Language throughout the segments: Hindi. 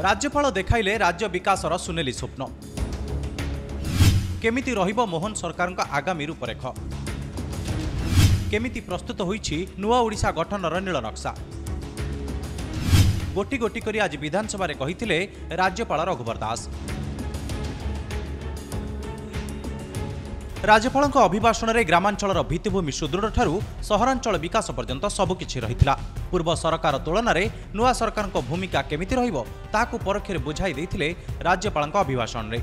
राज्यपाल देखाइले राज्य विकासर सुनेली स्वप्न केमिति रहिबो मोहन सरकार आगामी रूपरेख केमिति प्रस्तुत होईछि नुआ ओडिशा गठनर नील नक्शा गोटी गोटी करी आज विधानसभा रे कहिथिले राज्यपाल रघुवर दास। राज्यपाल अभिभाषण में ग्रामांचल भित्तिभूमि सुदृढ़ ठारू सहरांचल विकास पर्यंत सबकिछि रहिथिला। पूर्व सरकार तुलन में नुआ सरकार भूमिका केमिति रहिबो ताकू परोक्षरे बुझाई देथिले राज्यपाल अभिभाषण में।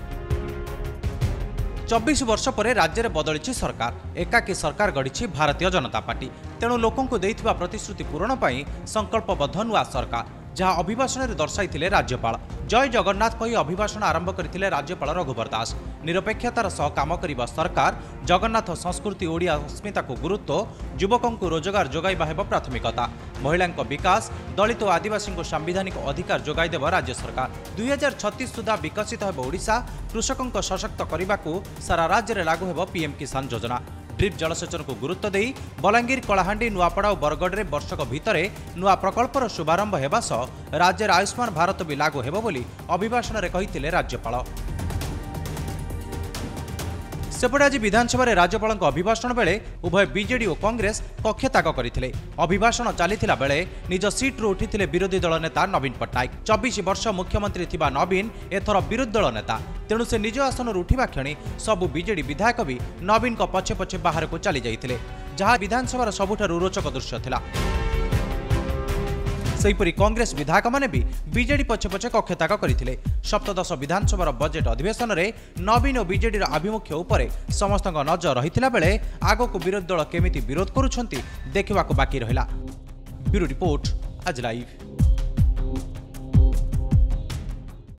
24 वर्ष पर राज्य में बदली सरकार एकाकी सरकार गढ़ी भारतीय जनता पार्टी। तेणु लोकंकु देइथिबा प्रतिश्रुति पूरण पई संकल्पबद्ध नुआ सरकार जहां अभिभाषण में दर्शाइथिले राज्यपाल। जय जगन्नाथ कही अभिभाषण आरंभ करथिले राज्यपाल रघुवर दास। निरपेक्षतार सह काम करिबा सरकार, जगन्नाथ संस्कृति ओडिया अस्मिता को गुरुत्व, युवकों को रोजगार जोगाइबा हेबो प्राथमिकता, महिलांको विकास, दलित और आदिवासी को सांविधानिक अधिकार जोगाई देबो राज्य सरकार। 2036 सुधा विकसित हेबो ओडिशा, कृषकों सशक्त करने को सारा राज्य में लागू हेबो पीएम किसान योजना। ड्रिप जलसेचन को गुरुत्व देई बलांगीर, कलाहांडी, नुआपड़ा और बरगढ़ में वर्षक भितरे नुआ प्रकल्पर शुभारंभ हेबा सह राज्य आयुष्मान भारत भी लागू हेबो बोली अभिभाषण में कहिथिले राज्यपाल। सेपटे आज विधानसभा राज्यपाल अभिभाषण बेले उभय बीजेडी और कांग्रेस कक्षत्याग करथिले। अभिभाषण चलीथिला बेले निज सीट्रु उठिथिले विरोधी दल नेता नवीन पट्टनायक। 24 वर्ष मुख्यमंत्री थिबा नवीन एथर विरोधी दल नेता। तेणु से निज आसन उठिबा क्षणी सबु बीजेडी विधायक भी नवीन को पछे पछे बाहर को चली जाइथिले, जहां विधानसभा सबुठारु रोचक दृश्य थिला। सेहीपरि कांग्रेस विधायक माने भी बीजेडी पछे पछे कक्षत्याग करथिले। सप्तदश विधानसभा बजेट अधिवेशन में नवीन और बीजेडी आभिमुख्य उपरे समस्त नजर रहिथिला बेले आगो को विरोधी दल केमिति विरोध करुछंती देखिबाको बाकी रहिला। ब्यूरो रिपोर्ट आज लाइव।